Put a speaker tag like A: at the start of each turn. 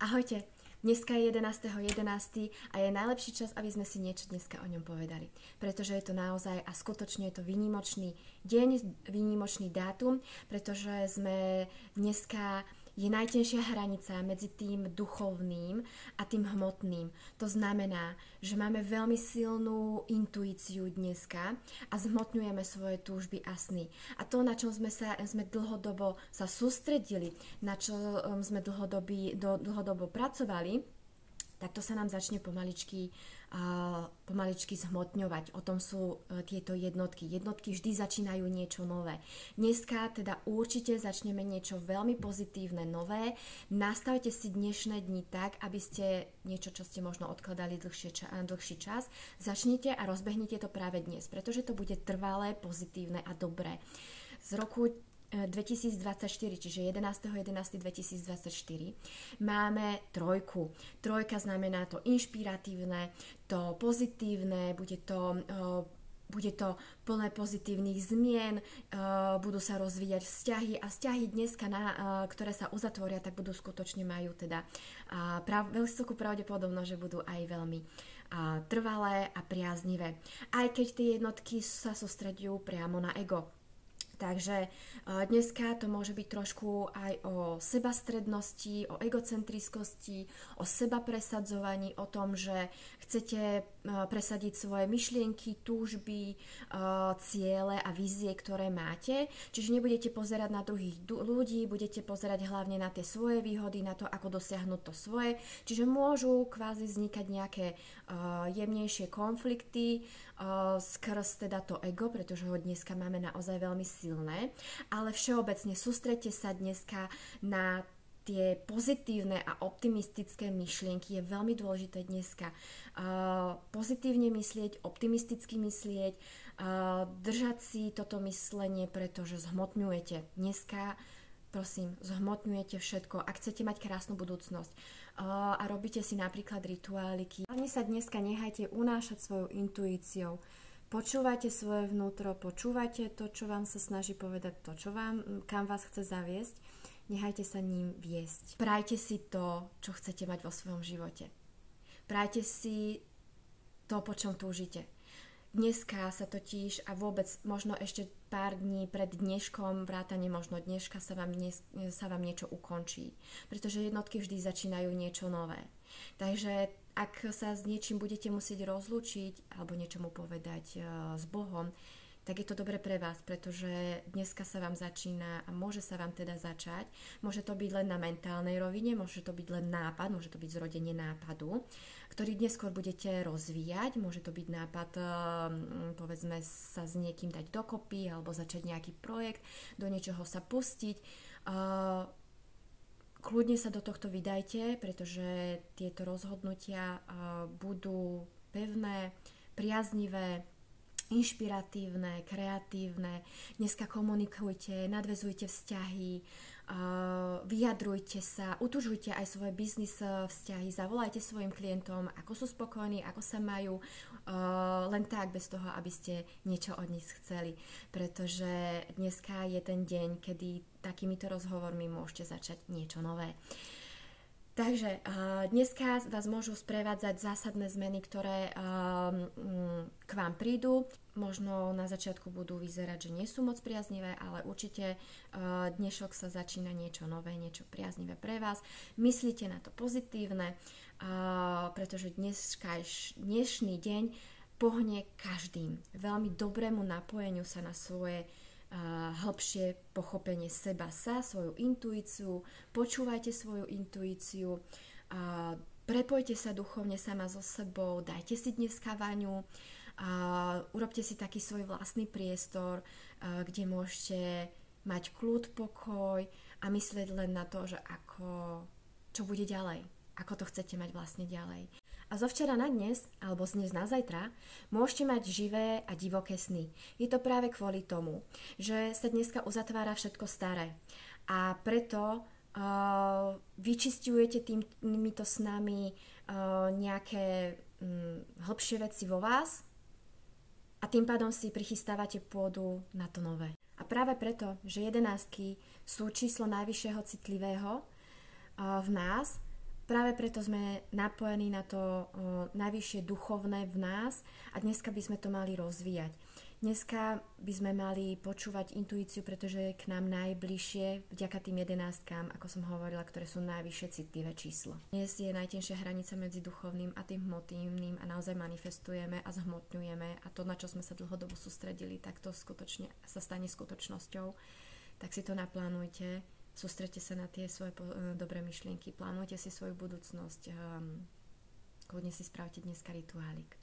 A: Ahojte, dneska je 11.11. a je najlepší čas, aby sme si niečo dneska o ňom povedali. Pretože je to naozaj a skutočne je to výnimočný deň, výnimočný dátum, pretože sme dneska je najtenšia hranica medzi tým duchovným a tým hmotným. To znamená, že máme veľmi silnú intuíciu dneska a zhmotňujeme svoje túžby a sny. A to, na čom sme dlhodobo sa sústredili, na čo sme dlhodobo pracovali, tak to sa nám začne pomaličky zhmotňovať. O tom sú tieto jednotky. Jednotky vždy začínajú niečo nové. Dneska teda určite začneme niečo veľmi pozitívne, nové. Nastavte si dnešné dni tak, aby ste niečo, čo ste možno odkladali dlhší čas, začnite a rozbehnite to práve dnes, pretože to bude trvalé, pozitívne a dobré. Z roku 2024, čiže 11.11.2024, máme trojku. Trojka znamená to inšpiratívne, to pozitívne, bude to plné pozitívnych zmien, budú sa rozvíjať vzťahy a vzťahy dneska, ktoré sa uzatvoria, tak budú skutočne majú teda vysokú pravdepodobnosť, že budú aj veľmi trvalé a priaznivé. Aj keď tie jednotky sa sústreďujú priamo na ego. Takže dneska to môže byť trošku aj o sebastrednosti, o egocentrickosti, o sebapresadzovaní, o tom, že chcete presadiť svoje myšlienky, túžby, ciele a vízie, ktoré máte. Čiže nebudete pozerať na druhých ľudí, budete pozerať hlavne na tie svoje výhody, na to, ako dosiahnuť to svoje. Čiže môžu kvázi vznikať nejaké jemnejšie konflikty skrz teda to ego, pretože ho dneska máme naozaj veľmi silné, ale všeobecne sústreďte sa dneska na tie pozitívne a optimistické myšlienky. Je veľmi dôležité dneska pozitívne myslieť, optimisticky myslieť, držať si toto myslenie, pretože zhmotňujete. Dneska, prosím, zhmotňujete všetko. Ak chcete mať krásnu budúcnosť a robíte si napríklad rituáliky, hlavne sa dneska nechajte unášať svojou intuíciou. Počúvajte svoje vnútro, počúvajte to, čo vám sa snaží povedať, to, kam vás chce zaviesť. Nechajte sa ním viesť. Prajte si to, čo chcete mať vo svojom živote. Prajte si to, po čom túžite. Dneska sa totiž a vôbec možno ešte pár dní pred dneškom, vrátane možno dneška sa vám niečo ukončí. Pretože jednotky vždy začínajú niečo nové. Takže ak sa s niečím budete musieť rozlúčiť alebo niečomu povedať s Bohom, tak je to dobre pre vás, pretože dneska sa vám začína a môže sa vám teda začať. Môže to byť len na mentálnej rovine, môže to byť len nápad, môže to byť zrodenie nápadu, ktorý dnes skôr budete rozvíjať. Môže to byť nápad, povedzme, sa s niekým dať dokopy alebo začať nejaký projekt, do niečoho sa pustiť. Kľudne sa do tohto vydajte, pretože tieto rozhodnutia budú pevné, priaznivé, inšpiratívne, kreatívne. Dneska komunikujte, nadväzujte vzťahy, vyjadrujte sa, utužujte aj svoje biznis vzťahy, zavolajte svojim klientom, ako sú spokojní, ako sa majú, len tak, bez toho, aby ste niečo od nich chceli. Pretože dneska je ten deň, kedy takýmito rozhovormi môžete začať niečo nové. Takže dneska vás môžu sprevádzať zásadné zmeny, ktoré k vám prídu. Možno na začiatku budú vyzerať, že nie sú moc priaznivé, ale určite dnešok sa začína niečo nové, niečo priaznivé pre vás. Myslíte na to pozitívne, pretože dnešný deň pohne každým veľmi dobrému napojeniu sa na svoje hĺbšie pochopenie seba, svoju intuíciu, počúvajte svoju intuíciu, prepojte sa duchovne sama so sebou, dajte si dneska vaňu, urobte si taký svoj vlastný priestor, kde môžete mať kľud, pokoj a myslieť len na to, že čo bude ďalej, ako to chcete mať vlastne ďalej. A zo včera na dnes, alebo z dnes na zajtra, môžete mať živé a divoké sny. Je to práve kvôli tomu, že sa dneska uzatvára všetko staré. A preto vyčisťujete týmito snami nejaké hlbšie veci vo vás a tým pádom si prichystávate pôdu na to nové. A práve preto, že 11 sú číslo najvyššieho citlivého v nás, Práve preto sme napojení na to najvyššie duchovné v nás a dneska by sme to mali rozvíjať. Dneska by sme mali počúvať intuíciu, pretože je k nám najbližšie vďaka tým 11, ako som hovorila, ktoré sú najvyššie citlivé číslo. Dnes je najtenšia hranica medzi duchovným a tým hmotným a naozaj manifestujeme a zhmotňujeme a to, na čo sme sa dlhodobo sústredili, tak to skutočne sa stane skutočnosťou. Tak si to naplánujte. Sústredte sa na tie svoje dobré myšlienky, plánujte si svoju budúcnosť, kľudne si spravte dneska rituálik.